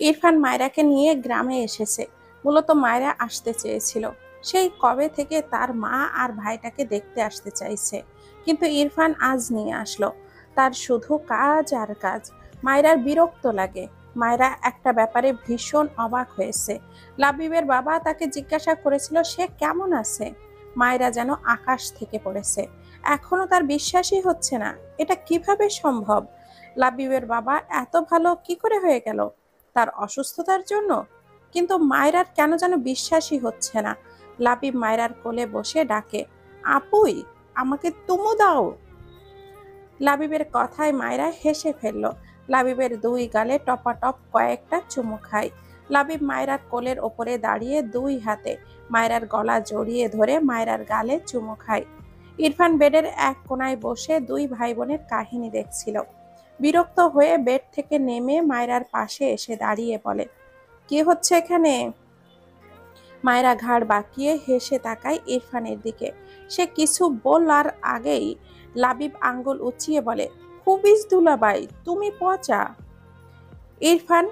ইরফান মায়রাকে নিয়ে গ্রামে এসেছে। মূলত মায়রা আসতে চেয়েছিল, সেই কবে থেকে তার মা আর ভাইটাকে দেখতে আসতে চাইছে, কিন্তু ইরফান আজ নিয়ে আসলো। তার শুধু কাজ আর কাজ। মায়রার বিরক্ত লাগে। মায়রা একটা ব্যাপারে ভীষণ অবাক হয়েছে। লাবিবের বাবা তাকে জিজ্ঞাসা করেছিল সে কেমন আছে। মায়রা যেন আকাশ থেকে পড়েছে। এখনো তার বিশ্বাসই হচ্ছে না, এটা কিভাবে সম্ভব। লাবিবের বাবা এত ভালো কি করে হয়ে গেল, তার অসুস্থতার জন্য? কিন্তু মায়রার কেন যেন বিশ্বাসই হচ্ছে না। লাবিব মায়রার কোলে বসে ডাকে, আপুই, আমাকে তুমু দাও। লাবিবের কথায় মায়রা হেসে ফেলল। লাবিবের দুই গালে টপাটপ কয়েকটা চুমু খায়। লাবিব মায়রার কোলের ওপরে দাঁড়িয়ে দুই হাতে মায়রার গলা জড়িয়ে ধরে মায়রার গালে চুমু খায়। ইরফান বেডের এক কোনায় বসে দুই ভাই বোনের কাহিনী দেখছিল। বিরক্ত হয়ে বেড থেকে নেমে মায়রার পাশে এসে দাঁড়িয়ে বলে, কি হচ্ছে এখানে? মায়রা ঘাড় বাঁকিয়ে হেসে তাকায় ইরফানের দিকে। সে কিছু বলার আগেই লাবিব আঙ্গুল উঁচিয়ে বলে, খুবিস দুলাভাই, তুমি পচা। ইরফান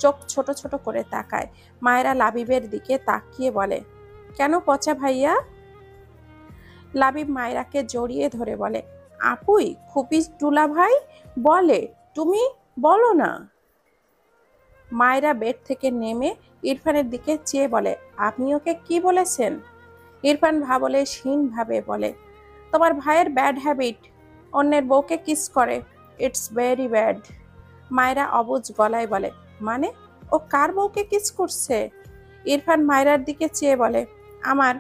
চোখ ছোট ছোট করে তাকায়। মায়রা লাবিবের দিকে তাকিয়ে বলে, কেন পচা ভাইয়া? লাবিব মায়রাকে জড়িয়ে ধরে বলে, আপুই খুবিস দুলাভাই বলে, তুমি বলো না। মায়রা বেড থেকে নেমে ইরফানের দিকে চেয়ে বলে, আপনি ওকে কি বলেছেন? ইরফান ভাবলে ভাবে বলে, তোমার ভাইয়ের ব্যাড হ্যাবিট, অন্যের বউকে কিস করে। It's very bad. মায়রা অবুঝ গলায় বলে, মানে? ও কার বউকে কিস করছে? ইরফান মায়রার দিকে চেয়ে বলে, আমার।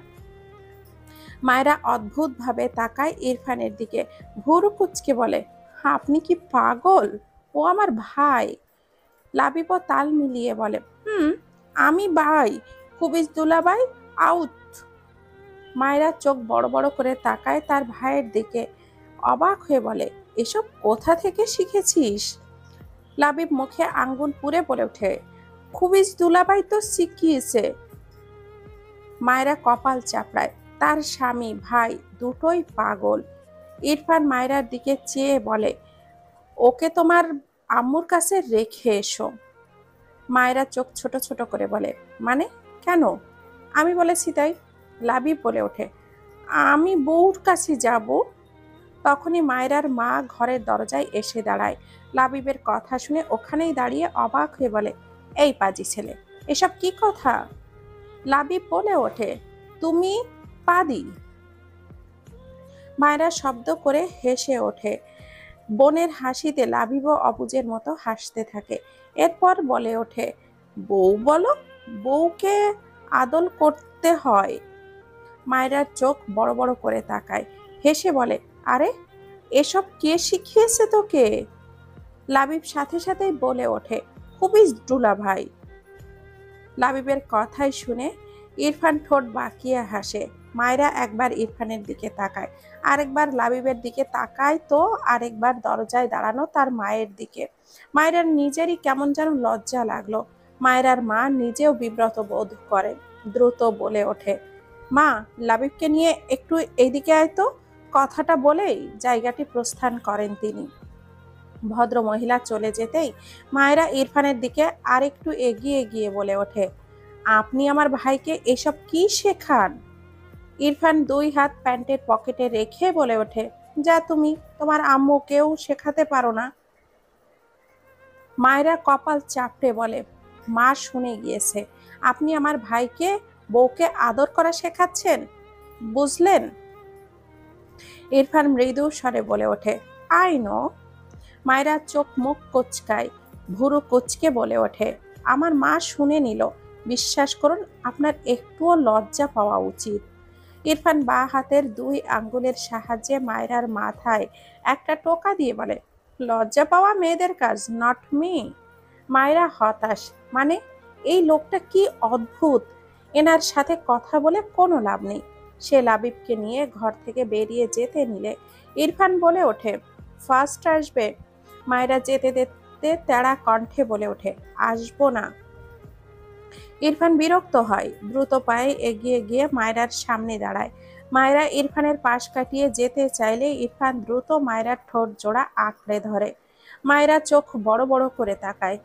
মায়রা অদ্ভুত ভাবে তাকায় ইরফানের দিকে, ভুরু কুচকে বলে, আপনি কি পাগল? ও আমার ভাই। লাবিব তাল মিলিয়ে বলে, আমি ভাই, খুবিস দুলাভাই, আউট। মায়রা চোখ বড় বড় করে তাকায় তার ভাইয়ের দিকে, অবাক হয়ে বলে, এসব কোথা থেকে শিখেছিস? লাবিব মুখে আঙ্গুল পুরে বলে ওঠে, খুবিস দুলাভাই তো শিখিয়েছে। মায়রা কপাল চাপড়ায়, তার স্বামী ভাই দুটোই পাগল। ইরফান মায়রার দিকে চেয়ে বলে, ওকে তোমার আম্মুর কাছে রেখে এসো। মায়রা চোখ ছোট ছোট করে বলে, মানে? কেন? আমি বলেছি তাই। লাবিব বলে ওঠে, আমি বউর কাছে যাব। তখনই মায়রার মা ঘরের দরজায় এসে দাঁড়ায়। লাবিবের কথা শুনে ওখানেই দাঁড়িয়ে অবাক হয়ে বলে, এই পাজি ছেলে, এসব কি কথা? লাবিব বলে ওঠে, তুমি পাদি। মায়রা শব্দ করে হেসে ওঠে। বোনের হাসিতে লাবিবও অবুঝের মতো হাসতে থাকে। এরপর বলে ওঠে, বউ বলো? বউকে আদল করতে হয়। মায়রার চোখ বড় বড় করে তাকায়, হেসে বলে, আরে এসব কে শিখিয়েছে তোকে? লাবিব সাথে সাথেই বলে ওঠে, খুবই ডুলা ভাই। লাবিবের কথাই শুনে ইরফান ঠোঁট বাঁকিয়ে হাসে। মায়রা একবার ইরফানের দিকে তাকায়, আরেকবার লাবিবের দিকে তাকায়, তো আরেকবার দরজায় দাঁড়ানো তার মায়ের দিকে। মায়রার নিজেরই কেমন যেন লজ্জা লাগলো। মায়রার মা নিজেও বিব্রত বোধ করে। দ্রুত বলে ওঠে, মা, লাবিবকে নিয়ে একটু এইদিকে আয় তো। কথাটা বলেই জায়গাটি প্রস্থান করেন তিনি। ভদ্র মহিলা চলে যেতেই মায়েরা ইরফানের দিকে আরেকটু এগিয়ে গিয়ে বলে ওঠে, আপনি আমার ভাইকে এসব কি শেখান? ইরফান দুই হাত প্যান্টের পকেটে রেখে বলে ওঠে, যা তুমি, তোমার আম্মুকেও শেখাতে পারো না? মায়েরা কপাল চাপড়ে বলে, মা শুনে গিয়েছে, আপনি আমার ভাইকে বউকে আদর করা শেখাচ্ছেন, বুঝলেন? ইরফান মৃদু স্বরে বলে ওঠে, আই নো। মায়েরা চোখ মুখ কোচকায়, ভুরু কুচকে বলে ওঠে, আমার মা শুনে নিল। বিশ্বাস করুন, আপনার একটুও লজ্জা পাওয়া উচিত। ইরফান বাঁ হাতের দুই আঙ্গুলের সাহায্যে মায়রার মাথায় একটা টোকা দিয়ে বলে, লজ্জা পাওয়া মেয়েদের কাজ, নট মি। মায়রা হতাশ, মানে? এই লোকটা কি অদ্ভুত। এনার সাথে কথা বলে কোনো লাভ নেই। সে লাবিবকে নিয়ে ঘর থেকে বেরিয়ে যেতে নিলে ইরফান বলে ওঠে, ফার্স্ট আসবে। মায়রা যেতে যেতে তেড়া কণ্ঠে বলে ওঠে, আসবো না। ইরফান বিরক্ত হয়, দ্রুত পায়ে এগিয়ে গিয়ে মায়রার সামনে দাঁড়ায়। মায়রা ইরফানের পাশ কাটিয়ে যেতে চাইলে ইরফান দ্রুত মায়রার ঠোঁট জোড়া আঁকড়ে ধরে। মায়রা চোখ বড় বড় করে তাকায়,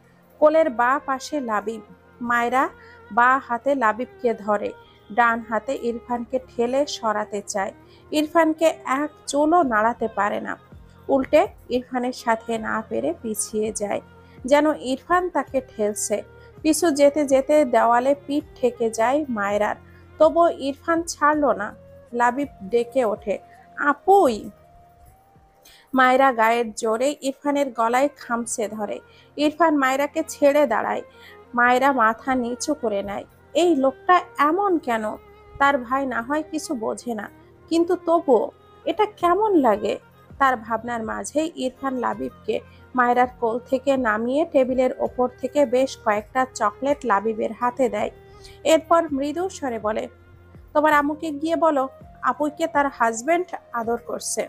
কোলের বাঁ পাশে লাবিব। মায়েরা বাঁ হাতে লাবিবকে ধরে, ডান হাতে ইরফানকে ঠেলে সরাতে চায়। ইরফানকে এক চুলও নাড়াতে পারে না, উল্টে ইরফানের সাথে না পেরে পিছিয়ে যায়, যেন ইরফান তাকে ঠেলছে। পিছু যেতে যেতে দেওয়ালে পিঠ ঠেকে যায় মায়রার, তবুও ইরফান ছাড়ল না। লাবিব ডেকে ওঠে, আপুই। মায়রা গায়ের জোরে ইরফানের গলায় খামচে ধরে। ইরফান মায়রাকে ছেড়ে দাঁড়ায়। মায়রা মাথা নিচু করে নেয়। এই লোকটা এমন কেন? তার ভাই না হয় কিছু বোঝে না, কিন্তু তবুও এটা কেমন লাগে? তার ভাবনার মাঝেই ইরফান লাবিবকে মায়রার কোল থেকে নামিয়ে টেবিলের ওপর থেকে বেশ কয়েকটা চকলেট লাবিবের হাতে দেয়। এরপর মৃদু স্বরে বলে, তোমার আম্মুকে গিয়ে বলো আপুইকে তার হাজবেন্ড আদর করছে।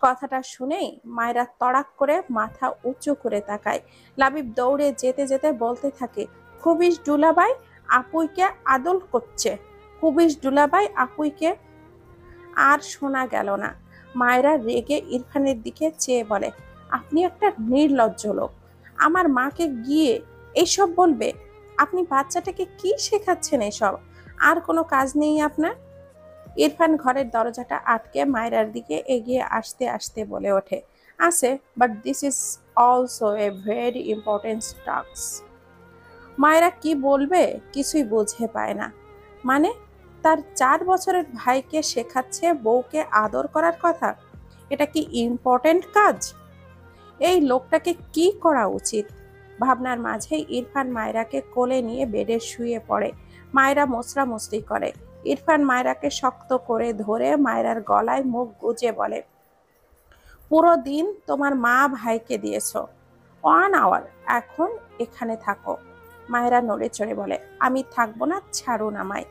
কথাটা শুনেই মায়রা তড়াক করে মাথা উঁচু করে তাকায়। লাবিব দৌড়ে যেতে যেতে বলতে থাকে, খুবিস দুলাভাই আপুইকে আদর করছে, খুবিস দুলাভাই আপুইকে। আর শোনা গেল না। মায়রা রেগে ইরফানের দিকে চেয়ে বলে, আপনি একটা নির্লজ্জ লোক, আমার মাকে গিয়ে এইসব বলবে? আপনি বাচ্চাটাকে কি শেখাচ্ছেন এসব? আর কোনো কাজ নেই আপনার? ইরফান ঘরের দরজাটা আটকে মায়রার দিকে এগিয়ে আসতে আসতে বলে ওঠে, আছে, but this is also a very important task. মায়েরা কি বলবে কিছুই বুঝে পায় না। মানে, তার 4 বছরের ভাইকে শেখাচ্ছে বউকে আদর করার কথা? এটা কি ইম্পর্টেন্ট কাজ? এই লোকটাকে কি করা উচিত? ভাবনার মাঝেই ইরফান মায়রাকে কোলে নিয়ে বেডে শুয়ে পড়ে। মায়রা মোছড়ামুছড়ি করে। ইরফান মায়রাকে শক্ত করে ধরে মায়রার গলায় মুখ গুজে বলে, পুরো দিন তোমার মা ভাইকে দিয়েছ, 1 আওয়ার, এখন এখানে থাকো। মায়রা নড়ে চড়ে বলে, আমি থাকবো না, ছাড়ুন আমায়।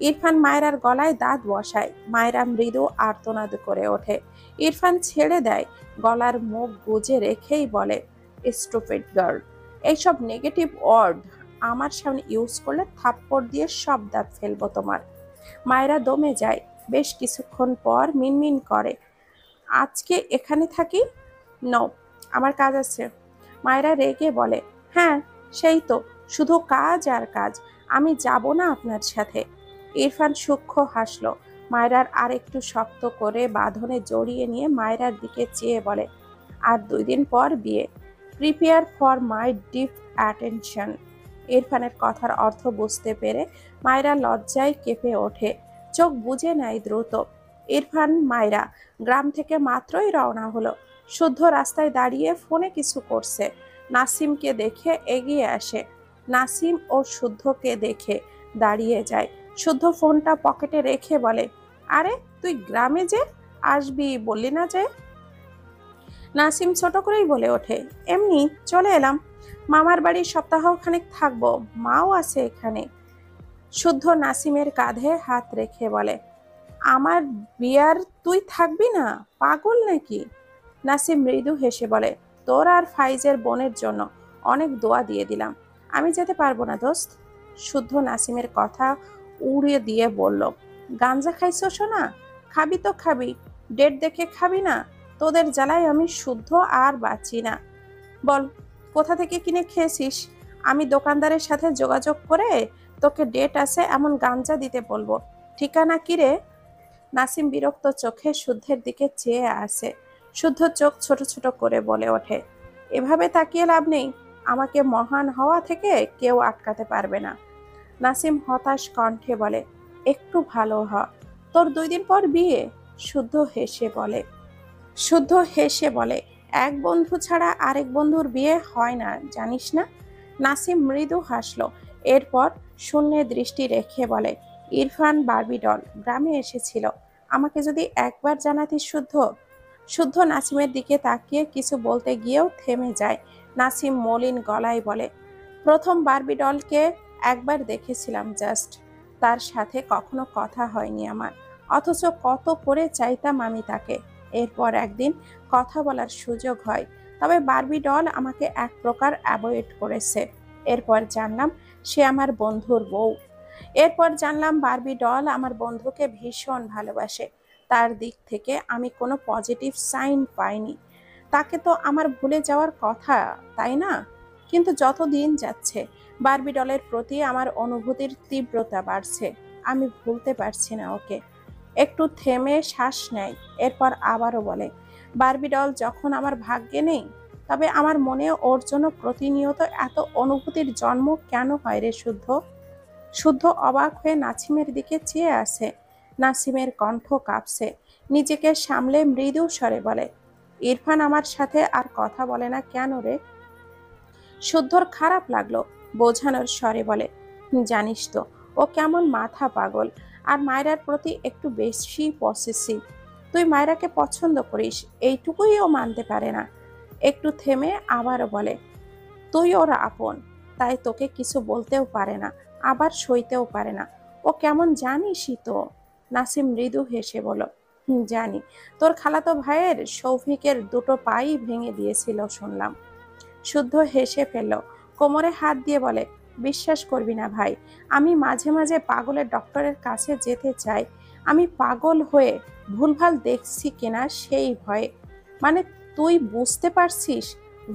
ইরফান মায়রার গলায় দাঁত বসায়। মায়রা মৃদু আর্তনাদ করে ওঠে। ইরফান ছেড়ে দেয়, গলার মুখ গুজে রেখেই বলে, স্টুপিড গার্ল, এইসব নেগেটিভ ওয়ার্ড আমার সামনে ইউজ করলে থাপ্পড় দিয়ে সব দাঁত ফেলবো তোমার। মায়রা দমে যায়। বেশ কিছুক্ষণ পর মিনমিন করে, আজকে এখানে থাকি? নো, আমার কাজ আছে। মায়রা রেগে বলে, হ্যাঁ সেই তো, শুধু কাজ আর কাজ, আমি যাব না আপনার সাথে। ইরফান সূক্ষ্ম হাসলো। মায়রার আর একটু শক্ত করে বাঁধনে জড়িয়ে নিয়ে মায়রার দিকে চেয়ে বলে, আর 2 দিন পর বিয়ে, prepare for my deep attention. ইরফানের কথার অর্থ বুঝতে পেরে মায়রা লজ্জায় কেঁপে ওঠে, চোখ বুজে নেয় দ্রুত। ইরফান মায়রা গ্রাম থেকে মাত্রই রওনা হলো। শুদ্ধ রাস্তায় দাঁড়িয়ে ফোনে কিছু করছে। নাসিমকে দেখে এগিয়ে আসে। নাসিম ও শুদ্ধকে দেখে দাঁড়িয়ে যায়। শুদ্ধ ফোনটা পকেটে রেখে বলে, আরে তুই গ্রামে যে আসবি বললি না যে? নাসিম ছোট করেই বলে ওঠে, এমনি চলে এলাম, মামার বাড়ি সপ্তাহখানেক থাকবো, মাও আছে এখানে। শুদ্ধ নাসিমের কাঁধে হাত রেখে বলে, আমার বিয়ার তুই থাকবি না, পাগল নাকি? নাসিম মৃদু হেসে বলে, তোর আর ফাইজের বোনের জন্য অনেক দোয়া দিয়ে দিলাম, আমি যেতে পারবো না দোস্ত। শুদ্ধ নাসিমের কথা উড়িয়ে দিয়ে বলল, গাঞ্জা খাইছো শোনা? খাবি তো খাবি, ডেট দেখে খাবি না? তোদের জ্বালায় আমি শুদ্ধ আর বাঁচি না। বল কোথা থেকে কিনে খেয়েছিস, আমি দোকানদারের সাথে যোগাযোগ করে তোকে ডেট আছে এমন গাঞ্জা দিতে বলবো। ঠিকানা কি রে? নাসিম বিরক্ত চোখে শুদ্ধের দিকে চেয়ে আসে। শুদ্ধ চোখ ছোট ছোট করে বলে ওঠে, এভাবে তাকিয়ে লাভ নেই, আমাকে মহান হওয়া থেকে কেউ আটকাতে পারবে না। নাসিম হতাশ কণ্ঠে বলে, একটু ভালো হ, তোর 2 দিন পর বিয়ে। শুদ্ধ হেসে বলে শুদ্ধ হেসে বলে, এক বন্ধু ছাড়া আরেক বন্ধুর বিয়ে হয় না জানিস না? নাসিম মৃদু হাসলো। এরপর শূন্যে দৃষ্টি রেখে বলে, ইরফান বারবি ডল গ্রামে এসেছিল, আমাকে যদি একবার জানাতিস শুদ্ধ। শুদ্ধ নাসিমের দিকে তাকিয়ে কিছু বলতে গিয়েও থেমে যায়। নাসিম মলিন গলায় বলে, প্রথম বারবি ডলকে একবার দেখেছিলাম জাস্ট, তার সাথে কখনো কথা হয়নি আমার, অথচ কত করে চাইতাম আমি তাকে। এরপর একদিন কথা বলার সুযোগ হয়, তবে বারবি ডল আমাকে এক প্রকার অ্যাভয়েড করেছে। এরপর জানলাম সে আমার বন্ধুর বউ। এরপর জানলাম বারবি ডল আমার বন্ধুকে ভীষণ ভালোবাসে। তার দিক থেকে আমি কোনো পজিটিভ সাইন পাইনি। তাকে তো আমার ভুলে যাওয়ার কথা, তাই না? কিন্তু যত দিন যাচ্ছে বারবি ডলের প্রতি আমার অনুভূতির তীব্রতা বাড়ছে। আমি ভুলতে পারছি না ওকে। একটু থেমে শ্বাস নেয়, এরপর আবারও বলে, বারবি ডল যখন আমার ভাগ্যে নেই, তবে আমার মনে ওর জন্য প্রতিনিয়ত এত অনুভূতির জন্ম কেন হয় রে শুদ্ধ? শুদ্ধ অবাক হয়ে নাসিমের দিকে চেয়ে আছে। নাসিমের কণ্ঠ কাঁপছে। নিজেকে সামলে মৃদু স্বরে বলে, ইরফান আমার সাথে আর কথা বলে না কেন রে? শুদ্ধর খারাপ লাগলো, বোঝানোর স্বরে বলে, জানিস তো ও কেমন মাথা পাগল, আর মায়রার প্রতি একটু বেশি পসেসিভ। তুই মায়রাকে পছন্দ করিস, এইটুকুই ও মানতে পারে না। একটু থেমে আবারও বলে, তুই ওর আপন, তাই তোকে কিছু বলতেও পারে না, আবার সইতেও পারে না। ও কেমন জানিসই তো। নাসিম মৃদু হেসে বলল, জানি। তোর খালাতো ভাইয়ের সৌভিকের দুটো পাই ভেঙে দিয়েছিল শুনলাম। শুদ্ধ হেসে ফেলল, কোমরে হাত দিয়ে বলে, বিশ্বাস করবি না ভাই, আমি মাঝে মাঝে পাগলের ডক্টরের কাছে যেতে চাই। আমি পাগল হয়ে ভুলভাল দেখছি কিনা সেই ভয়ে। মানে তুই বুঝতে পারছিস,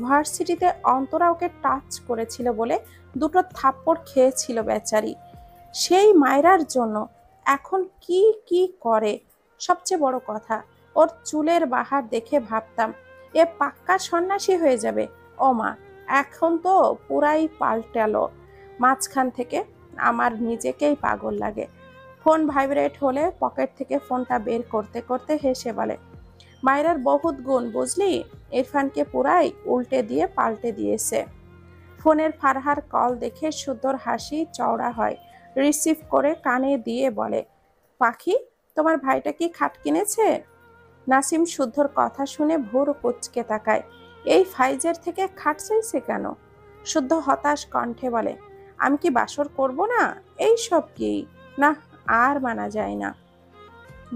ভার্সিটিতে অন্তরা ওকে টাচ করেছিল বলে দুটো থাপ্পড় খেয়েছিল বেচারি, সেই মায়রার জন্য। এখন কি কি করে! সবচেয়ে বড় কথা, ওর চুলের বাহার দেখে ভাবতাম এ পাক্কা সন্ন্যাসী হয়ে যাবে। ও মা, এখন তো পুরাই পাল্টালো। মাঝখান থেকে আমার নিজেকেই পাগল লাগে। ফোন ভাইব্রেট হলে পকেট থেকে ফোনটা বের করতে করতে হেসে বলে, মায়েরার বহুত গুণ বুঝলি, ইরফানকে পুরাই উল্টে দিয়ে পাল্টে দিয়েছে। ফোনের ফারহার কল দেখে শুদ্ধর হাসি চওড়া হয়। রিসিভ করে কানে দিয়ে বলে, পাখি, তোমার ভাইটা কি খাট কিনেছে? নাসিম শুদ্ধর কথা শুনে ভোর কুঁচকে তাকায়। এই ফাইজের থেকে খাট চাইছে কেন? শুদ্ধ হতাশ কণ্ঠে বলে, আমি কি বাসর করব না? এই সব কি? না, আর মানা যায় না।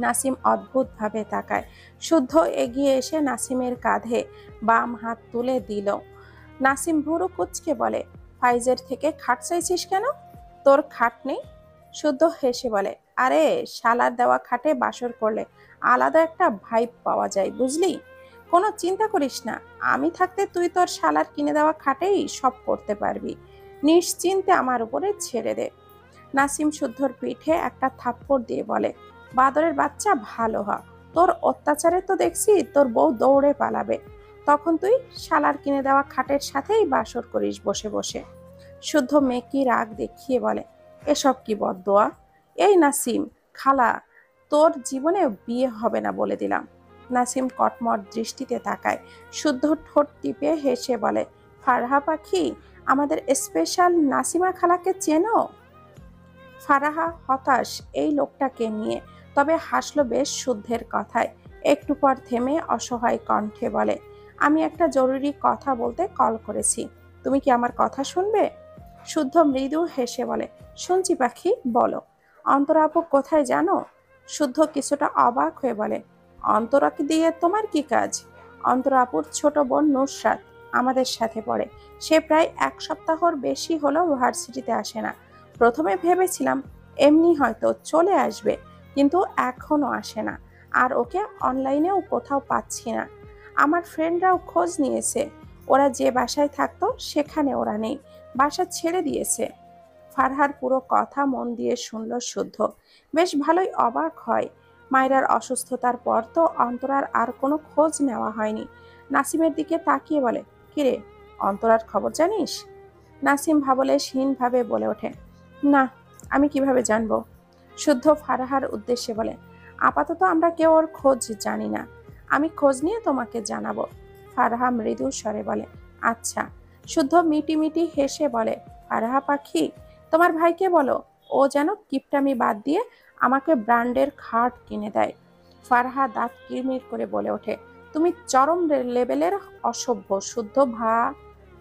নাসিম অদ্ভুতভাবে তাকায়। শুদ্ধ এগিয়ে এসে নাসিমের কাঁধে বাম হাত তুলে দিল। নাসিম ভুরু কুঁচকে বলে, ফাইজের থেকে খাট চাইছিস কেন? তোর খাট নেই? শুদ্ধ হেসে বলে, আরে শালার দেওয়া খাটে বাসর করলে আলাদা একটা ভাইব পাওয়া যায় বুঝলি। কোনো চিন্তা করিস না, আমি থাকতে তুই তোর শালার কিনে দেওয়া খাটেই সব করতে পারবি। নিশ্চিন্তে আমার উপরে ছেড়ে দে। নাসিম শুদ্ধর পিঠে একটা থাপ্পড় দিয়ে বলে, বাদরের বাচ্চা ভালো হ। তোর অত্যাচারে তো দেখছি তোর বউ দৌড়ে পালাবে, তখন তুই শালার কিনে দেওয়া খাটের সাথেই বাসর করিস বসে বসে। শুদ্ধ মেকি রাগ দেখিয়ে বলে, এসব কি বদদোয়া! এই নাসিম, খালা, তোর জীবনে বিয়ে হবে না বলে দিলাম। নাসিম কটমট দৃষ্টিতে তাকায়। শুদ্ধ ঠোঁট টিপে হেসে বলে, ফারহা পাখি, আমাদের স্পেশাল নাসিমা খালাকে চেনো? ফারাহা হতাশ এই লোকটাকে নিয়ে, তবে হাসলো বেশ শুদ্ধের কথায়। একটু পর থেমে অসহায় কণ্ঠে বলে, আমি একটা জরুরি কথা বলতে কল করেছি, তুমি কি আমার কথা শুনবে? শুদ্ধ মৃদু হেসে বলে, শুনছি পাখি, বলো। অন্তরা আপু কোথায় জানো? শুদ্ধ কিছুটা অবাক হয়ে বলে, অন্তরাকে দিয়ে তোমার কি কাজ? অন্তরা আপুর ছোট বোন নুসরাত আমাদের সাথে পড়ে। সে প্রায় 1 সপ্তাহর বেশি হলো ভার্সিটিতে আসে না। প্রথমে ভেবেছিলাম এমনি হয়তো চলে আসবে, কিন্তু এখনো আসে না। আর ওকে অনলাইনেও কোথাও পাচ্ছি না। আমার ফ্রেন্ডরাও খোঁজ নিয়েছে, ওরা যে বাসায় থাকতো সেখানে ওরা নেই, বাসা ছেড়ে দিয়েছে। ফারহার পুরো কথা মন দিয়ে শুনল শুদ্ধ। বেশ ভালোই অবাক হয়। মায়রার অসুস্থতার পর তো অন্তরার আর কোনো খোঁজ নেওয়া হয়নি। নাসিমের দিকে তাকিয়ে বলে, কিরে, অন্তরার খবর জানিস? নাসিম ভাবলেশহীনভাবে বলে ওঠে, না, আমি কিভাবে জানবো? শুদ্ধ ফারহার উদ্দেশ্যে বলে, আপাতত আমরা কেউ ওর খোঁজ জানি না, আমি খোঁজ নিয়ে তোমাকে জানাবো। ফারহা মৃদু স্বরে বলে, আচ্ছা। শুদ্ধ মিটি মিটি হেসে বলে, ফারহা পাখি, তোমার ভাইকে বলো ও যেন কিপটামি বাদ দিয়ে আমাকে ব্র্যান্ডের খাট কিনে দেয়। ফারহা দাঁত কিরমির করে বলে ওঠে, তুমি চরম লেভেলের অসভ্য।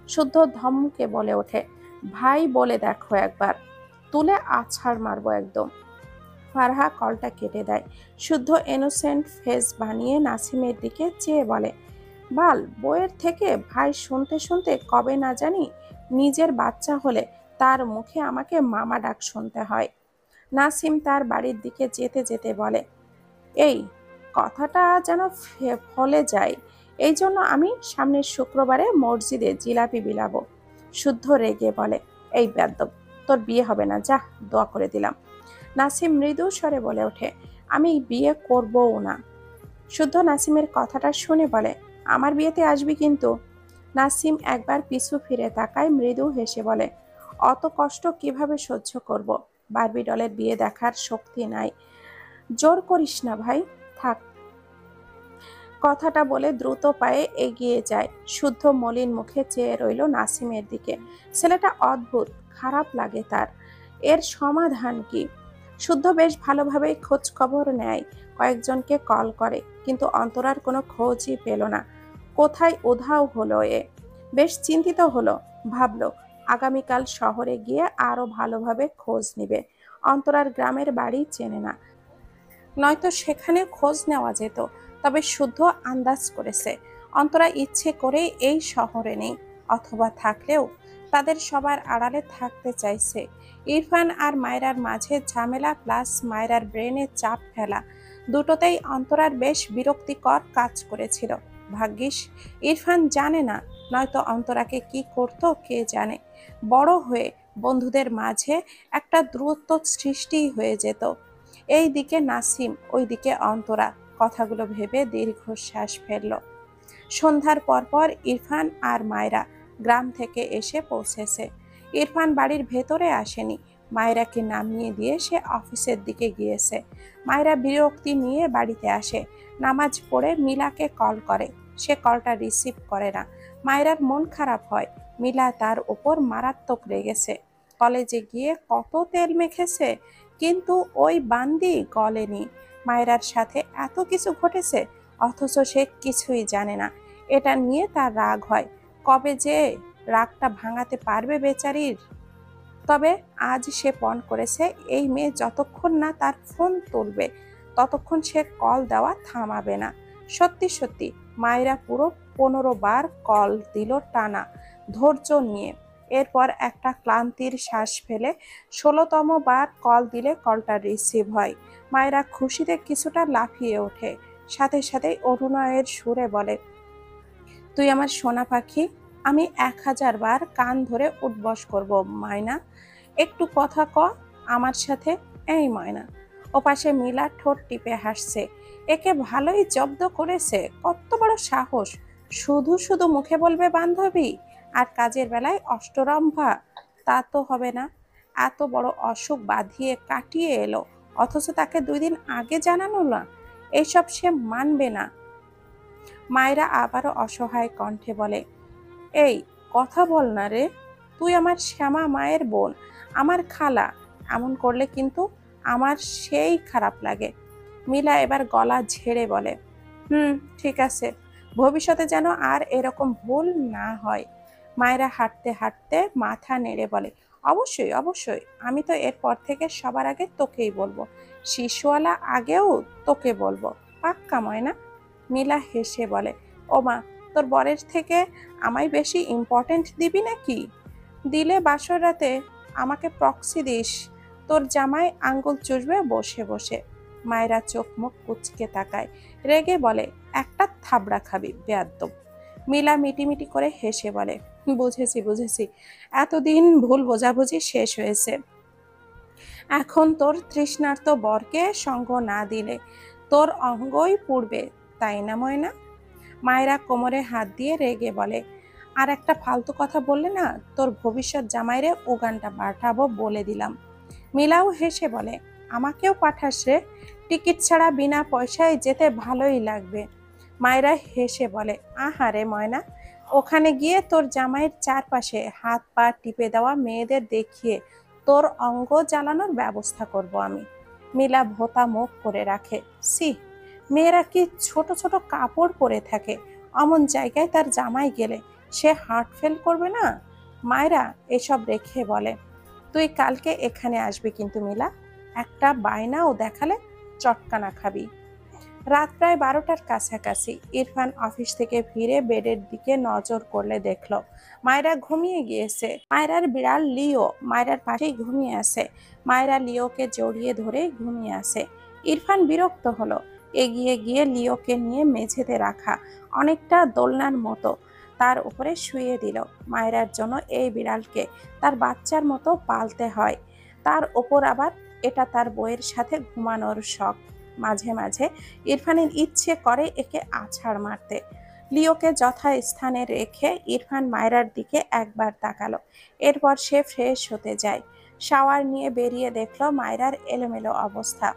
শুদ্ধ ধমকে বলে ওঠে, ভাই বলে দেখো একবার, তুলে আছাড় মারবো একদম। ফারহা কলটা কেটে দেয়। শুদ্ধ ইনোসেন্ট ফেস বানিয়ে নাসিমের দিকে চেয়ে বলে, বাল, বইয়ের থেকে ভাই শুনতে শুনতে কবে না জানি নিজের বাচ্চা হলে তার মুখে আমাকে মামা ডাক শুনতে হয়। নাসিম তার বাড়ির দিকে যেতে যেতে বলে, এই কথাটা যেন ফলে যায়, এই জন্য আমি সামনের শুক্রবারে মসজিদে জিলাপি বিলাবো। শুদ্ধ রেগে বলে, এই বেয়াদ্দব, তোর বিয়ে হবে না, যা, দোয়া করে দিলাম। নাসিম মৃদু স্বরে বলে ওঠে, আমি বিয়ে করবও না। শুদ্ধ নাসিমের কথাটা শুনে বলে, আমার বিয়েতে আসবি কিন্তু। নাসিম একবার পিছু ফিরে তাকায়, মৃদু হেসে বলে, অত কষ্ট কিভাবে সহ্য করব? বারবি ডলের বিয়ে দেখার শক্তি নাই। জোর করিস না ভাই, থাক। কথাটা বলে দ্রুত পায়ে এগিয়ে যায়। শুদ্ধ মলিন মুখে চেয়ে রইল নাসিমের দিকে। ছেলেটা অদ্ভুত, খারাপ লাগে তার। এর সমাধান কি? শুদ্ধ বেশ ভালোভাবেই খোঁজ খবর নেয়, কয়েকজনকে কল করে, কিন্তু অন্তরার কোনো খোঁজই পেল না। কোথায় উধাও হলো এ? বেশ চিন্তিত হলো, ভাবলো আগামীকাল শহরে গিয়ে আরো ভালোভাবে খোঁজ নিবে। অন্তরার গ্রামের বাড়ি চেনে না, নয়তো সেখানে খোঁজ নেওয়া যেত। তবে শুদ্ধ আন্দাজ করেছে অন্তরা ইচ্ছে করেই এই শহরে নেই, অথবা থাকলেও তাদের সবার আড়ালে থাকতে চাইছে। ইরফান আর মায়রার মাঝে ঝামেলা প্লাস মায়রার ব্রেনে চাপ ফেলা, দুটোতেই অন্তরার বেশ বিরক্তিকর কাজ করেছিল। ভাগ্যিস ইরফান জানে না, নয়তো অন্তরাকে কি করতো কে জানে। বড় হয়ে বন্ধুদের মাঝে একটা দূরত্ব সৃষ্টি হয়ে যেত। এই দিকে নাসিম, ওইদিকে অন্তরা, কথাগুলো ভেবে দীর্ঘশ্বাস ফেলল। সন্ধ্যার পরপর ইরফান আর মায়রা গ্রাম থেকে এসে পৌঁছেছে। ইরফান বাড়ির ভেতরে আসেনি, মায়রাকে নামিয়ে দিয়ে সে অফিসের দিকে গিয়েছে। মায়রা বিরক্তি নিয়ে বাড়িতে আসে, নামাজ পড়ে মিলাকে কল করে। সে কলটা রিসিভ করে না। মায়রার মন খারাপ হয়, মিলা তার উপর মারাত্মক রেগেছে। কলেজে গিয়ে কত তেল মেখেছে, কিন্তু ওই বান্দি গলেনি। মায়রার সাথে এত কিছু ঘটেছে, অথচ সে কিছুই জানে না। এটা নিয়ে তার রাগ হয়। কবে যে রাগটা ভাঙাতে পারবে বেচারির। তবে আজ সে পণ করেছে, এই মেয়ে যতক্ষণ না তার ফোন তুলবে ততক্ষণ সে কল দেওয়া থামাবে না। সত্যি সত্যি মায়েরা পুরো 15 বার কল দিল টানা, ধৈর্য নিয়ে। এরপর একটা ক্লান্তির শ্বাস ফেলে 16তম বার কল দিলে কলটা রিসিভ হয়। মায়েরা খুশিতে কিছুটা লাফিয়ে ওঠে, সাথে সাথেই অরুণয়ের সুরে বলে, তুই আমার সোনা পাখি, আমি 1000 বার কান ধরে উঠবস করব ময়না, একটু কথা ক আমার সাথে। এই ময়না। ওপাশে মিলা ঠোঁট টিপে হাসছে, একে ভালোই জব্দ করেছে, কত বড় সাহস! শুধু শুধু মুখে বলবে বান্ধবী, আর কাজের বেলায় অষ্টরম্ভা। তা তো হবে না। এত বড় অসুখ বাঁধিয়ে কাটিয়ে এলো, অথচ তাকে 2 দিন আগে জানানো না। এইসব সে মানবে না। মায়েরা আবারও অসহায় কণ্ঠে বলে, এই কথা বল না রে, তুই আমার শ্যামা মায়ের বোন, আমার খালা। এমন করলে কিন্তু আমার সেই খারাপ লাগে। মিলা এবার গলা ঝেড়ে বলে, ঠিক আছে, ভবিষ্যতে যেন আর এরকম ভুল না হয়। মায়েরা হাঁটতে হাঁটতে মাথা নেড়ে বলে, অবশ্যই অবশ্যই, আমি তো এরপর থেকে সবার আগে তোকেই বলবো, শিশুওয়ালা আগেও তোকে বলবো, পাক্কা ময়না। মিলা হেসে বলে, ও মা, তোর বরের থেকে আমায় বেশি ইম্পর্টেন্ট দিবি নাকি? দিলে বাসর রাতে আমাকে প্রক্সি দিস, তোর জামাই আঙ্গুল চুষবে বসে বসে। মায়েরা চোখ মুখ কুচকে তাকায়, রেগে বলে, একটা থাবড়া খাবি বেয়াদ্দব। মিলা মিটিমিটি করে হেসে বলে, বুঝেছি বুঝেছি, এতদিন ভুল বোঝাবুঝি শেষ হয়েছে। এখন তোর তৃষ্ণার্ত বরকে সঙ্গ না দিলে তোর অঙ্গই পুড়বে, তাই না ময়না? মায়েরা কোমরে হাত দিয়ে রেগে বলে, আর একটা ফালতু কথা বললে না, তোর ভবিষ্যৎ জামাইরে উগানটা পাঠাবো বলে দিলাম। মিলাও হেসে বলে, আমাকেও পাঠাস রে, টিকিট ছাড়া বিনা পয়সায় যেতে ভালোই লাগবে। মায়েরা হেসে বলে, আহারে ময়না, ওখানে গিয়ে তোর জামাইয়ের চারপাশে হাত পা টিপে দেওয়া মেয়েদের দেখিয়ে তোর অঙ্গ জ্বালানোর ব্যবস্থা করব আমি। মিলা ভোতা মুখ করে রাখে, সি, মেয়েরা কি ছোট ছোট কাপড় পরে থাকে, অমন জায়গায় তার জামাই গেলে সে হার্ট ফেল করবে না? মায়েরা এসব রেখে বলে, তুই কালকে এখানে আসবি কিন্তু মিলা, একটা বায়নাও দেখালে চটকানা খাবি। রাত প্রায় 12টার কাছাকাছি। ইরফান অফিস থেকে ফিরে বেডের দিকে নজর করলে দেখলো মায়েরা ঘুমিয়ে গিয়েছে। মায়েরার বিড়াল লিও মায়েরার পাশেই ঘুমিয়ে আছে। মায়েরা লিওকে জড়িয়ে ধরে ঘুমিয়ে আছে। ইরফান বিরক্ত হলো, এগিয়ে গিয়ে লিওকে নিয়ে মেঝেতে রাখা অনেকটা দোলনার মতো তার উপরে শুইয়ে দিল। মায়রার জন্য এই বিড়ালকে তার বাচ্চার মতো পালতে হয়। তার ওপর আবার এটা তার বউয়ের সাথে ঘুমানোর শখ। মাঝে মাঝে ইরফানের ইচ্ছে করে একে আছাড় মারতে। লিওকে যথাস্থানে রেখে ইরফান মায়রার দিকে একবার তাকালো। এরপর সে ফ্রেশ হতে যায়। শাওয়ার নিয়ে বেরিয়ে দেখলো মায়রার এলোমেলো অবস্থা।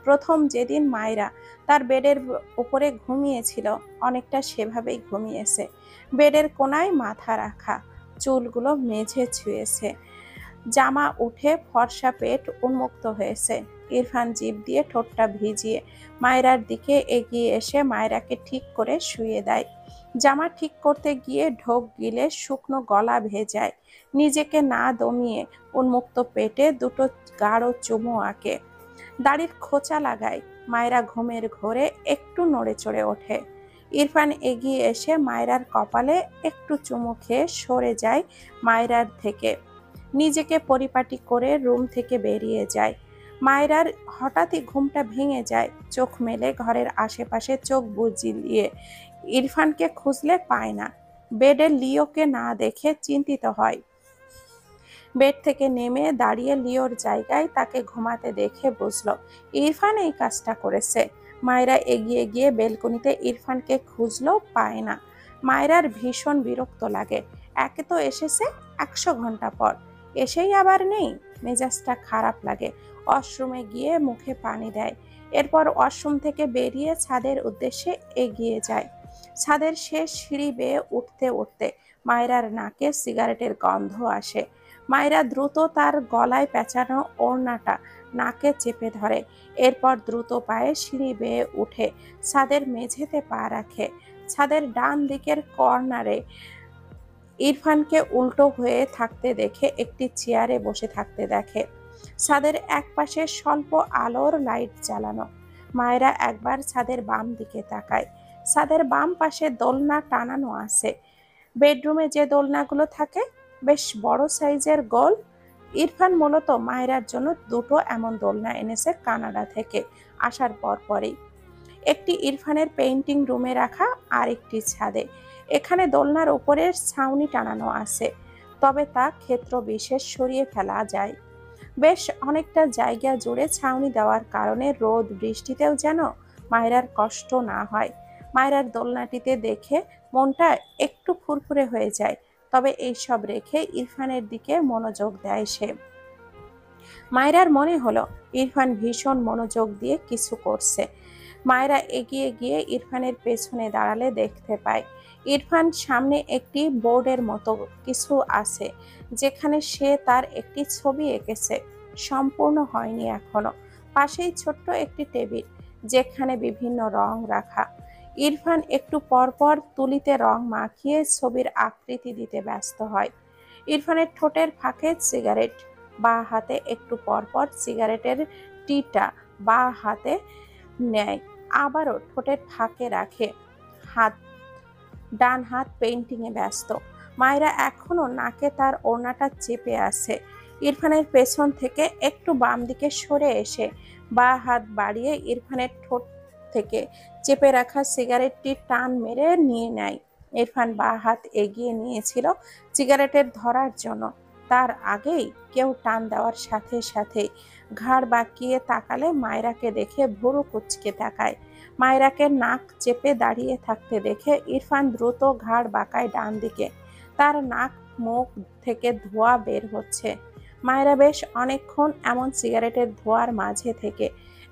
প্রথম যেদিন মায়রা তার বেডের উপরে ঘুমিয়েছিল, অনেকটা সেভাবেই ঘুমিয়েছে। বেডের কোনায় মাথা রাখা, চুলগুলো মেঝে ছুঁয়েছে, জামা উঠে ফর্সা পেট উন্মুক্ত হয়েছে। ইরফান জিভ দিয়ে ঠোঁটটা ভিজিয়ে মায়রার দিকে এগিয়ে এসে মায়রাকে ঠিক করে শুইয়ে দেয়। জামা ঠিক করতে গিয়ে ঢোক গিলে শুকনো গলা ভেজায়। নিজেকে না দমিয়ে উন্মুক্ত পেটে দুটো গাঢ় চুমু আঁকে, দাড়ির খোঁচা লাগায়। মায়রা ঘুমের ঘোরে একটু নড়ে চড়ে ওঠে। ইরফান এগিয়ে এসে মায়রার কপালে একটু চুমু খেয়ে সরে যায় মায়রার থেকে। নিজেকে পরিপাটি করে রুম থেকে বেরিয়ে যায়। মায়রার হঠাৎই ঘুমটা ভেঙে যায়। চোখ মেলে ঘরের আশেপাশে চোখ বুজিয়ে ইরফানকে খুঁজলে পায় না। বেডে লিওকে না দেখে চিন্তিত হয়। বেড থেকে নেমে দাঁড়িয়ে লিওর জায়গায় তাকে ঘুমাতে দেখে বুঝলো ইরফান এই কাজটা করেছে। মায়রা এগিয়ে গিয়ে বেলকনিতে ইরফানকে খুঁজলো, পায় না। মায়রার ভীষণ বিরক্ত লাগে। একে তো এসেছে 100 ঘন্টা পর, এসেই আবার নেই। মেজাজটা খারাপ লাগে। ওয়াশরুমে গিয়ে মুখে পানি দেয়। এরপর ওয়াশরুম থেকে বেরিয়ে ছাদের উদ্দেশ্যে এগিয়ে যায়। ছাদের শেষ সিঁড়ি বেয়ে উঠতে উঠতে মায়রার নাকে সিগারেটের গন্ধ আসে। মায়রা দ্রুত তার গলায় পেঁচানো ওড়নাটা নাকে চেপে ধরে। এরপর দ্রুত পায়ে সিঁড়ি বেয়ে উঠে ছাদের মেঝেতে পা রাখে। ছাদের ডান দিকের কর্নারে ইরফানকে উল্টো হয়ে থাকতে দেখে একটি চেয়ারে বসে থাকতে দেখে। ছাদের এক পাশে স্বল্প আলোর লাইট জ্বালানো। মায়েরা একবার ছাদের বাম দিকে তাকায়। ছাদের বাম পাশে দোলনা টানানো আছে। বেডরুমে যে দোলনাগুলো থাকে, বেশ বড় সাইজের গোল। ইরফান মূলত মায়রার জন্য দুটো এমন দোলনা এনেছে কানাডা থেকে আসার পরই। একটি ইরফানের পেইন্টিং রুমে রাখা, আর একটি ছাদে। এখানে দোলনার উপরে ছাউনি টানানো আছে, তবে তা ক্ষেত্র বিশেষ সরিয়ে ফেলা যায়। বেশ অনেকটা জায়গা জুড়ে ছাউনি দেওয়ার কারণে রোদ বৃষ্টিতেও যেন মায়রার কষ্ট না হয়। মায়রার দোলনাটিতে দেখে মনটা একটু ফুরফুরে হয়ে যায়। তবে এইসব রেখে ইরফানের দিকে মনোযোগ দেয় সে। মায়রার মনে হলো ইরফান ভীষণ মনোযোগ দিয়ে কিছু করছে। মায়রা এগিয়ে গিয়ে ইরফানের পেছনে দাঁড়ালে দেখতে পায় ইরফান সামনে একটি বোর্ডের মতো কিছু আছে, যেখানে সে তার একটি ছবি এঁকেছে। সম্পূর্ণ হয়নি এখনো। পাশেই ছোট্ট একটি টেবিল, যেখানে বিভিন্ন রং রাখা। ইরফান একটু পরপর তুলিতে রং মাখিয়ে ছবির আকৃতি দিতে ব্যস্ত হয়। ইরফানের ঠোঁটের ফাঁকে সিগারেট, বাঁ হাতে একটু পরপর সিগারেটের টিটা বাঁ হাতে নেয়, আবারও ঠোঁটের ফাঁকে রাখে। হাত ডান হাত পেইন্টিংয়ে ব্যস্ত। মায়রা এখনো নাকে তার ওড়নাটা চেপে আছে। ইরফানের পেছন থেকে একটু বাম দিকে সরে এসে বাঁ হাত বাড়িয়ে ইরফানের ঠোঁট থেকে চেপে রাখা সিগারেটটি টান মেরে নিয়ে নেয়। ইরফান বাঁ হাত এগিয়ে নিয়েছিল সিগারেটের ধরার জন্য। তার আগেই কেউ টান দেওয়ার সাথে সাথেই ঘাড় বাঁকিয়ে তাকালে মায়রাকে দেখে ভুরু কুঁচকে তাকায়। মায়রাকে নাক চেপে দাঁড়িয়ে থাকতে দেখে ইরফান দ্রুত ঘাড় বাঁকায় ডান দিকে। তার নাক মুখ থেকে ধোঁয়া বের হচ্ছে। মায়রা বেশ অনেকক্ষণ এমন সিগারেটের ধোঁয়ার মাঝে থেকে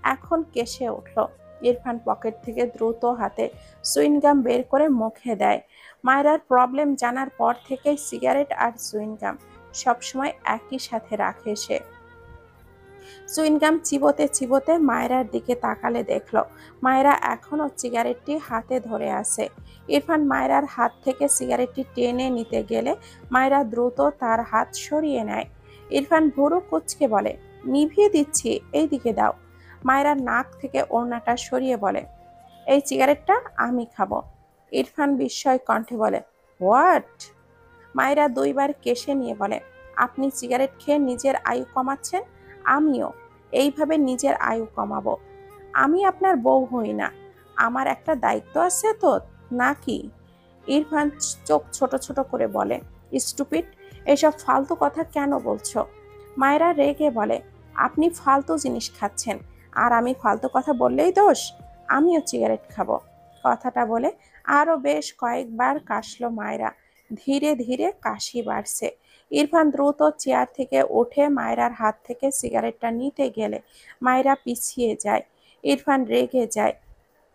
এখন কেশে উঠল। ইরফান পকেট থেকে দ্রুত হাতে সুইনগাম বের করে মুখে দেয়। মায়রার প্রবলেম জানার পর থেকে সিগারেট আর সুইনগাম সবসময় একই সাথে রাখে সে। সুইনগাম চিবোতে চিবোতে মায়রার দিকে তাকালে দেখলো মায়রা এখনো সিগারেটটি হাতে ধরে আছে। ইরফান মায়রার হাত থেকে সিগারেটটি টেনে নিতে গেলে মায়রা দ্রুত তার হাত সরিয়ে নেয়। ইরফান ভুরু কুঁচকে বলে, নিভিয়ে দিচ্ছি, এই দিকে দাও। মায়রার নাক থেকে ওড়নাটা সরিয়ে বলে, এই সিগারেটটা আমি খাবো। ইরফান বিস্ময় কণ্ঠে বলে, হোয়াট? মায়রা দুইবার কেশে নিয়ে বলে, আপনি সিগারেট খেয়ে নিজের আয়ু কমাচ্ছেন, আমিও এইভাবে নিজের আয়ু কমাবো। আমি আপনার বউ হই না, আমার একটা দায়িত্ব আছে তো, নাকি? ইরফান চোখ ছোট ছোট করে বলে, স্টুপিড, এসব ফালতু কথা কেন বলছো? মায়েরা রেগে বলে, আপনি ফালতু জিনিস খাচ্ছেন, আর আমি ফালতু কথা বললেই দোষ? আমিও সিগারেট খাবো। কথাটা বলে আরো বেশ কয়েকবার কাশলো মায়েরা। ধীরে ধীরে কাশি বাড়ছে। ইরফান দ্রুত চেয়ার থেকে উঠে মায়েরার হাত থেকে সিগারেটটা নিতে গেলে মায়েরা পিছিয়ে যায়। ইরফান রেগে যায়,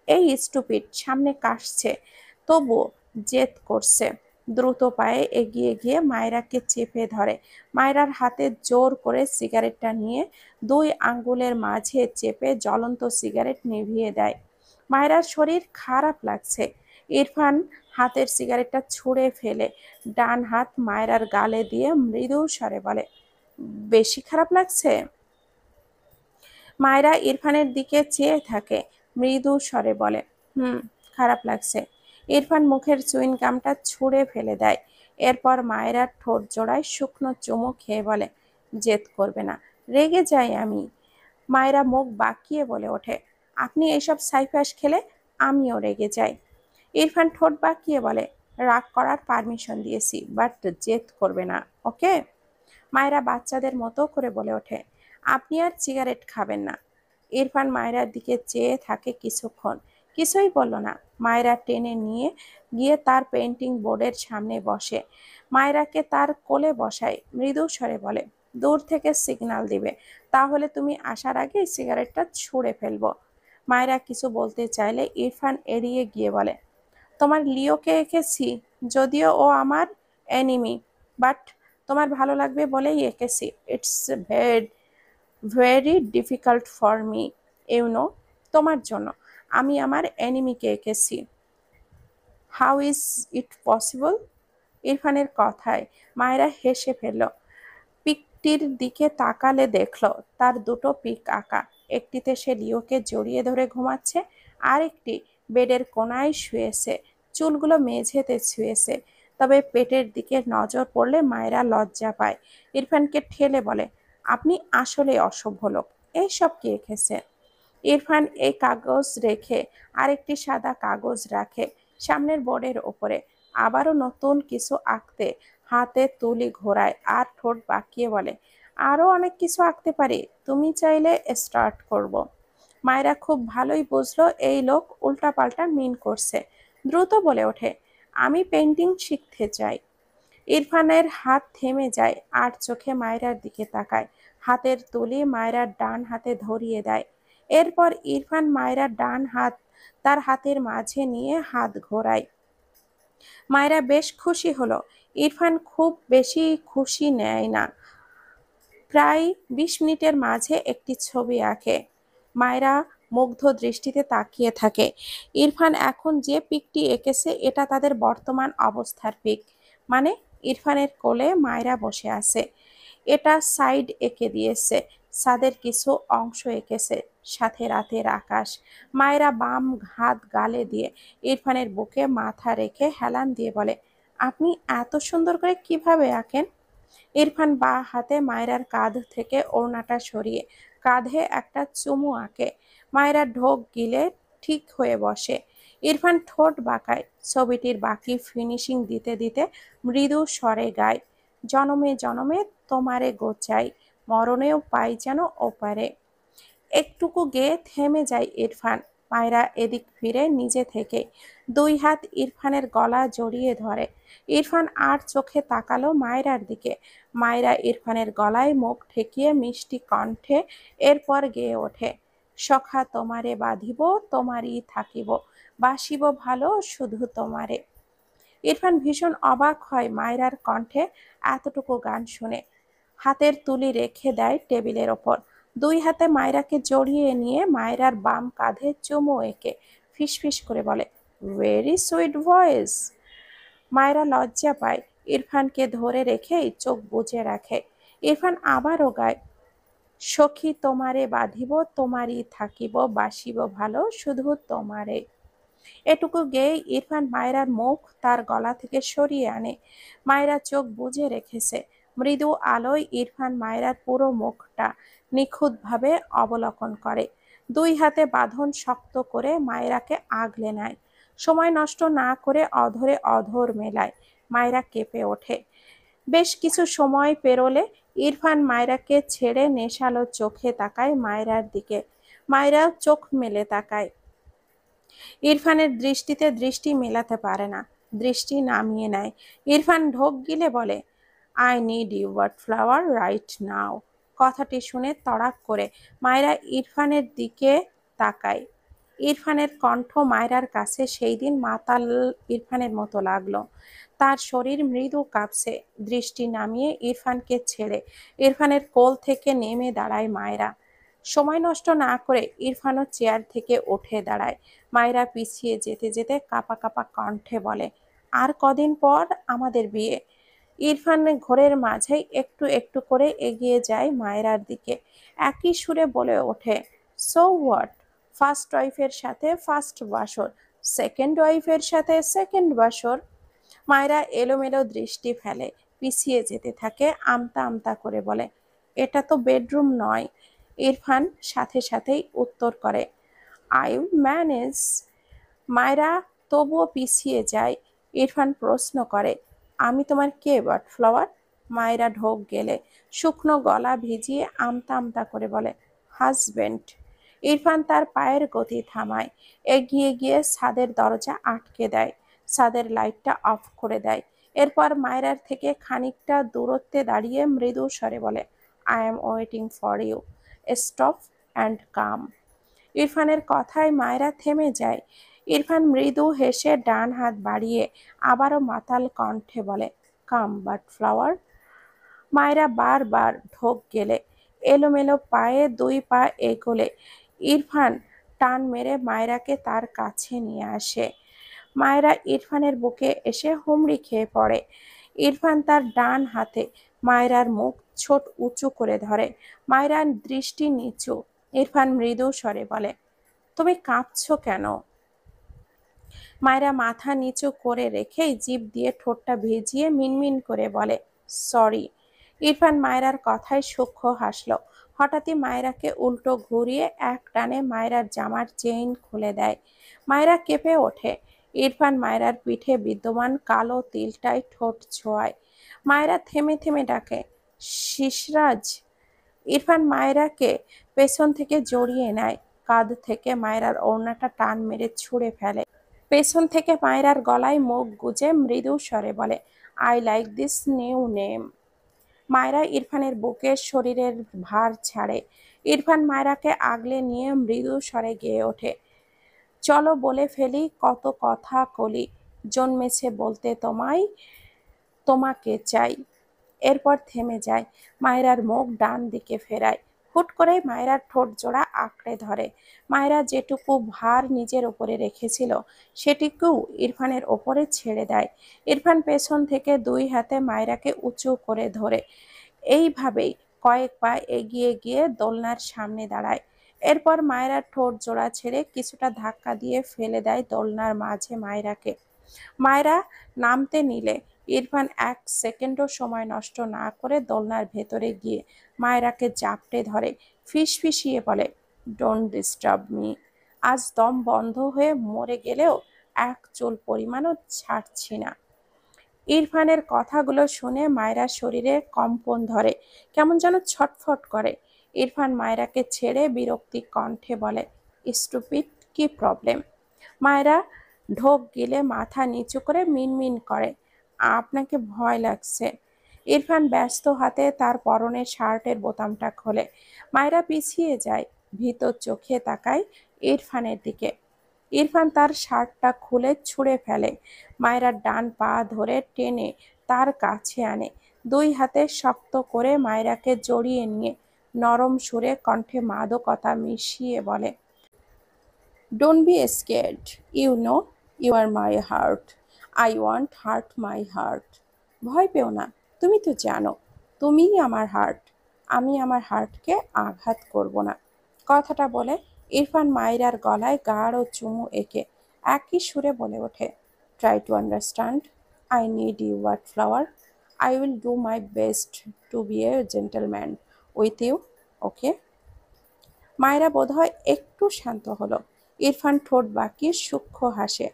এই স্টুপিড, সামনে কাশছে তবুও জেদ করছে। দ্রুত পায়ে এগিয়ে গিয়ে মায়রাকে চেপে ধরে। মায়রার হাতে জোর করে সিগারেটটা নিয়ে 2 আঙ্গুলের মাঝে চেপে জ্বলন্ত সিগারেট নিভিয়ে দেয়। মায়রার শরীর খারাপ লাগছে। ইরফান হাতের সিগারেটটা ছুঁড়ে ফেলে ডান হাত মায়রার গালে দিয়ে মৃদু স্বরে বলে, বেশি খারাপ লাগছে? মায়রা ইরফানের দিকে চেয়ে থাকে, মৃদু স্বরে বলে, হুম, খারাপ লাগছে। ইরফান মুখের চুইংগামটা ছুঁড়ে ফেলে দেয়। এরপর মায়েরার ঠোঁট জোড়ায় শুকনো চুমু খেয়ে বলে, জেদ করবে না, রেগে যাই আমি। মায়েরা মুখ বাঁকিয়ে বলে ওঠে, আপনি এসব সাইফাস খেলে আমিও রেগে যাই। ইরফান ঠোঁট বাঁকিয়ে বলে, রাগ করার পারমিশন দিয়েছি, বাট জেদ করবে না, ওকে? মায়েরা বাচ্চাদের মতো করে বলে ওঠে, আপনি আর সিগারেট খাবেন না। ইরফান মায়েরার দিকে চেয়ে থাকে কিছুক্ষণ, কিছুই বলল না। মায়েরা টেনে নিয়ে গিয়ে তার পেন্টিং বোর্ডের সামনে বসে। মায়েরাকে তার কোলে বসায়, মৃদু স্বরে বলে, দূর থেকে সিগন্যাল দিবে, তাহলে তুমি আসার আগেই সিগারেটটা ছুঁড়ে ফেলবো। মায়েরা কিছু বলতে চাইলে ইরফান এড়িয়ে গিয়ে বলে, তোমার লিওকে এঁকেছি, যদিও ও আমার এনিমি, বাট তোমার ভালো লাগবে বলেই এঁকেছি। It's very very difficult for me, no. তোমার জন্য আমি আমার এনিমিকে এঁকেছি। How is it possible? ইরফানের কথায় মায়েরা হেসে ফেলল। পিকটির দিকে তাকালে দেখল তার দুটো পিক আঁকা। একটিতে সে লিওকে জড়িয়ে ধরে ঘুমাচ্ছে, আর একটি বেডের কোনায় শুয়েছে, চুলগুলো মেঝেতে ছুঁয়েছে। তবে পেটের দিকে নজর পড়লে মায়েরা লজ্জা পায়। ইরফানকে ঠেলে বলে, আপনি আসলে অসভ্য লোক, এইসব কি এঁকেছে? ইরফান এই কাগজ রেখে আরেকটি সাদা কাগজ রাখে সামনের বোর্ডের ওপরে। আবারও নতুন কিছু আঁকতে হাতে তুলি ঘোরায় আর ঠোঁট বাঁকিয়ে বলে, আরো অনেক কিছু আঁকতে পারি, তুমি চাইলে স্টার্ট করব। মায়েরা খুব ভালোই বুঝলো এই লোক উল্টাপাল্টা মিন করছে। দ্রুত বলে ওঠে, আমি পেন্টিং শিখতে চাই। ইরফানের হাত থেমে যায় আর চোখে মায়রার দিকে তাকায়। হাতের তুলি মায়রার ডান হাতে ধরিয়ে দেয়। এরপর ইরফান মায়রার ডান হাত তার হাতের মাঝে নিয়ে হাত ঘোরায়। মায়রা বেশ খুশি হলো। ইরফান খুব বেশি খুশি নেয় না। প্রায় 20 মিনিটের মাঝে একটি ছবি আঁকে। মায়রা মুগ্ধ দৃষ্টিতে তাকিয়ে থাকে। ইরফান এখন যে পিকটি এঁকেছে এটা তাদের বর্তমান অবস্থার পিক। মানে ইরফানের কোলে মায়রা বসে আছে। এটা সাইড এঁকে দিয়েছে, ছাদের কিছু অংশ এঁকেছে, সাথে রাতের আকাশ। মায়রা বাম হাত গালে দিয়ে ইরফানের বুকে মাথা রেখে হেলান দিয়ে বলে, আপনি এত সুন্দর করে কিভাবে আঁকেন? ইরফান বাঁ হাতে মায়রার কাঁধ থেকে ওড়নাটা সরিয়ে কাঁধে একটা চুমু আঁকে। মায়রা ঢোক গিলে ঠিক হয়ে বসে। ইরফান ঠোঁট বাঁকায়। ছবিটির বাকি ফিনিশিং দিতে দিতে মৃদু স্বরে গায়, জনমে জনমে তোমারে গোচাই, মরণেও পাই যেন ওপারে। একটুকু গেয়ে থেমে যায় ইরফান। মায়রা এদিক ফিরে নিজে থেকে 2 হাত ইরফানের গলা জড়িয়ে ধরে। ইরফান আর চোখে তাকালো মায়রার দিকে। মায়রা ইরফানের গলায় মুখ ঠেকিয়ে মিষ্টি কণ্ঠে এরপর গেয়ে ওঠে, সখা তোমারে বাঁধিব, তোমারই থাকিব, বাসিব ভালো শুধু তোমারে। ইরফান ভীষণ অবাক হয় মায়রার কণ্ঠে এতটুকু গান শুনে। হাতের তুলি রেখে দেয় টেবিলের ওপর। 2 হাতে মায়রাকে জড়িয়ে নিয়ে মায়রার বাম কাঁধে চুমু এঁকে ফিসফিস করে বলে, ভেরি সুইট ভয়েস। মায়রা লজ্জা পায়। ইরফানকে ধরে রেখেই চোখ বুজে রাখে। ইরফান আবারও গায়, সখী তোমারে বাঁধিব, তোমারই থাকিব, বাসিব ভালো শুধু তোমারে। এটুকু গেয়ে ইরফান মায়রার মুখ তার গলা থেকে সরিয়ে আনে। মায়রা চোখ বুজে রেখেছে। মৃদু আলোয় ইরফান মায়রার পুরো মুখটা নিখুঁতভাবে অবলোকন করে। 2 হাতে বাঁধন শক্ত করে মায়রাকে আগলে নেয়। সময় নষ্ট না করে অধরে অধর মেলায়। মায়রা কেঁপে ওঠে। বেশ কিছু সময় পেরোলে ইরফান মায়রাকে ছেড়ে নেশালো চোখে তাকায় মায়রার দিকে। মায়রা চোখ মেলে তাকায়। ইরফানের দৃষ্টিতে দৃষ্টি মেলাতে পারে না, দৃষ্টি নামিয়ে নেয়। ইরফান ঢোক গিলে বলে, I need you but flower right now. কথাটি শুনে তড়াক করে মায়রা ইরফানের দিকে তাকায়। ইরফানের কণ্ঠ মায়রার কাছে সেই দিন মাতাল ইরফানের মতো লাগলো। তার শরীর মৃদু কাঁপছে। দৃষ্টি নামিয়ে ইরফানকে ছেড়ে ইরফানের কোল থেকে নেমে দাঁড়ায় মায়রা। সময় নষ্ট না করে ইরফানও চেয়ার থেকে উঠে দাঁড়ায়। মায়রা পিছিয়ে যেতে যেতে কাঁপা কাঁপা কণ্ঠে বলে, আর কদিন পর আমাদের বিয়ে। ইরফান ঘোরের মাঝেই একটু একটু করে এগিয়ে যায় মায়রার দিকে। একই সুরে বলে ওঠে, সো হোয়াট, ফার্স্ট ওয়াইফের সাথে ফার্স্ট বাসর, সেকেন্ড ওয়াইফের সাথে সেকেন্ড বাসর। মায়রা এলোমেলো দৃষ্টি ফেলে, পিছিয়ে যেতে থাকে, আমতা আমতা করে বলে, এটা তো বেডরুম নয়। ইরফান সাথে সাথেই উত্তর করে, আই উইল ম্যানেজ। মায়রা তবুও পিছিয়ে যায়। ইরফান প্রশ্ন করে, আমি তোমার কে বাট ফ্লাওয়ার? মায়রা ঢোক গেলে শুকনো গলা ভিজিয়ে আমতা আমতা করে বলে, হাজবেন্ড। ইরফান তার পায়ের গতি থামায়, এগিয়ে গিয়ে ছাদের দরজা আটকে দেয়, ছাদের লাইটটা অফ করে দেয়। এরপর মায়রার থেকে খানিকটা দূরত্বে দাঁড়িয়ে মৃদু স্বরে বলে, I am waiting for you, stop and come. ইরফানের কথায় মায়রা থেমে যায়। ইরফান মৃদু হেসে ডান হাত বাড়িয়ে আবারও মাতাল কণ্ঠে বলে, কাম বাট ফ্লাওয়ার। মায়রা বারবার ঢোক গেলে এলোমেলো পায়ে দুই পা এগোলে ইরফান টান মেরে মায়রাকে তার কাছে নিয়ে আসে। মায়রা ইরফানের বুকে এসে হুমড়ি খেয়ে পড়ে। ইরফান তার ডান হাতে মায়রার মুখ ছোট উঁচু করে ধরে। মায়রার দৃষ্টি নিচু। ইরফান মৃদু স্বরে বলে, তুমি কাঁপছো কেন? মায়রা মাথা নিচু করে রেখেই জিভ দিয়ে ঠোঁটটা ভিজিয়ে মিনমিন করে বলে, সরি। ইরফান মায়রার কথায় সূক্ষ্ম হাসল। হঠাৎই মায়রাকে উল্টো ঘুরিয়ে এক টানে মায়রার জামার চেইন খুলে দেয়। মায়রা কেঁপে ওঠে। ইরফান মায়রার পিঠে বিদ্যমান কালো তিলটায় ঠোঁট ছোঁয়ায়। মায়রা থেমে থেমে ডাকে, শিশরাজ। ইরফান মায়রাকে পেছন থেকে জড়িয়ে নেয়, কাঁধ থেকে মায়রার ওড়নাটা টান মেরে ছুঁড়ে ফেলে। পেছন থেকে মায়রার গলায় মুখ গুজে মৃদু স্বরে বলে, I like this new name. Myra ইরফানের বুকে শরীরের ভার ছাড়ে। ইরফান মায়রাকে আগলে নিয়ে মৃদু স্বরে গেয়ে ওঠে, চলো বলে ফেলি কত কথা কলি, জন্মেছে বলতে তোমায়, তোমাকে চাই। এরপর থেমে যায়। মায়রার মুখ ডান দিকে ফেরায়। হুট করে মায়রার ঠোঁট জোড়া আঁকড়ে ধরে। মায়রা যেটুকু ভার নিজের ওপরে রেখেছিল সেটুকু ইরফানের ওপরে ছেড়ে দেয়। ইরফান পেছন থেকে দুই হাতে মায়রাকে উঁচু করে ধরে এইভাবেই কয়েক পা এগিয়ে গিয়ে দোলনার সামনে দাঁড়ায়। এরপর মায়রার ঠোঁট জোড়া ছেড়ে কিছুটা ধাক্কা দিয়ে ফেলে দেয় দোলনার মাঝে মায়রাকে। মায়রা নামতে নিলে ইরফান এক সেকেন্ডও সময় নষ্ট না করে দোলনার ভেতরে গিয়ে মায়রাকে জাপটে ধরে ফিসফিসিয়ে বলে, ডোন্ট ডিস্টার্ব মি। আজ দম বন্ধ হয়ে মরে গেলেও এক চুল পরিমাণও ছাড়ছি না। ইরফানের কথাগুলো শুনে মায়রার শরীরে কম্পন ধরে, কেমন যেন ছটফট করে। ইরফান মায়রাকে ছেড়ে বিরক্তি কণ্ঠে বলে, স্টুপিড, কি প্রবলেম? মায়রা ঢোক গিলে মাথা নিচু করে মিনমিন করে, আপনাকে ভয় লাগছে। ইরফান ব্যস্ত হাতে তার পরনের শার্টের বোতামটা খোলে। মায়রা পিছিয়ে যায়, ভীত চোখে তাকায় ইরফানের দিকে। ইরফান তার শার্টটা খুলে ছুঁড়ে ফেলে। মায়রার ডান পা ধরে টেনে তার কাছে আনে। দুই হাতে শক্ত করে মায়রাকে জড়িয়ে নিয়ে নরম সুরে কণ্ঠে মাদকতা মিশিয়ে বলে, don't be scared, you know you are my heart, I want heart my heart. ভয় পেও না, তুমি তো জানো তুমিই আমার হার্ট, আমি আমার হার্টকে আঘাত করব না। কথাটা বলে ইরফান মায়রার গলায় গাঢ় চুমু এঁকে একই সুরে বলে ওঠে, try to understand, I need you what flower, I will do my best to be a gentleman with you, okay? Myra বোধহয় একটু শান্ত হলো। ইরফান ঠোঁট বাঁকিয়ে সূক্ষ্ম হাসে।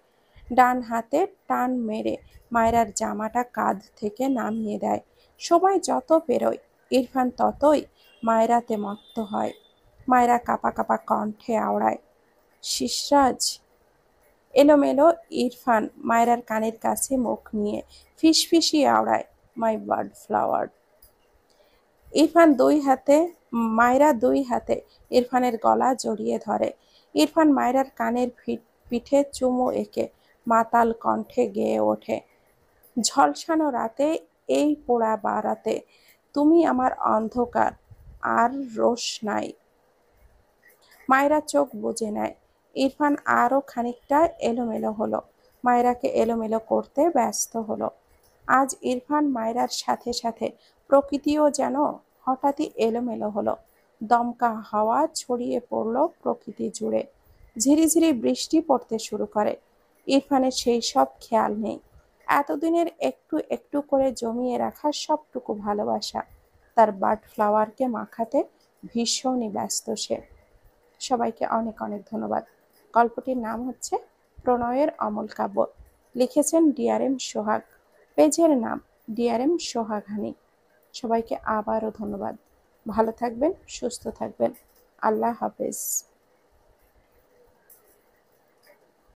ডান হাতে টান মেরে মায়রার জামাটা কাঁধ থেকে নামিয়ে দেয়। সময় যত পেরোয় ইরফান ততই মায়রাতে মত্ত হয়। মায়রা কাঁপা কাঁপা কণ্ঠে আওড়ায়, শিশরাজ। এলোমেলো ইরফান মায়রার কানের কাছে মুখ নিয়ে ফিসফিসিয়ে আওড়ায়, মাই বার্ড ফ্লাওয়ার। ইরফান দুই হাতে মায়রা দুই হাতে ইরফানের গলা জড়িয়ে ধরে। ইরফান মায়রার কানের পিঠে চুমু এঁকে মাতাল কণ্ঠে গেয়ে ওঠে, ঝলসানো রাতে এই পোড়া বারাতে তুমি আমার অন্ধকার আর রোশনাই। মায়রা চোখ বুজে নেয়। ইরফান আরও খানিকটা এলোমেলো হলো, মায়রাকে এলোমেলো করতে ব্যস্ত হলো। আজ ইরফান মায়রার সাথে সাথে প্রকৃতিও যেন হঠাৎই এলোমেলো হলো। দমকা হাওয়া ছড়িয়ে পড়ল প্রকৃতি জুড়ে, ঝিরিঝিরি বৃষ্টি পড়তে শুরু করে। ইরফানের সেই সব খেয়াল নেই। এতদিনের একটু একটু করে জমিয়ে রাখা সবটুকু ভালোবাসা তার বার্ড ফ্লাওয়ারকে মাখাতে ভীষণই ব্যস্ত সে। সবাইকে অনেক অনেক ধন্যবাদ। গল্পটির নাম হচ্ছে প্রণয়ের অমল কাব্য। লিখেছেন ডিআরএম সোহাগ। পেজের নাম ডিআরএম সোহাগানি। সবাইকে আবারও ধন্যবাদ। ভালো থাকবেন, সুস্থ থাকবেন। আল্লাহ হাফেজ।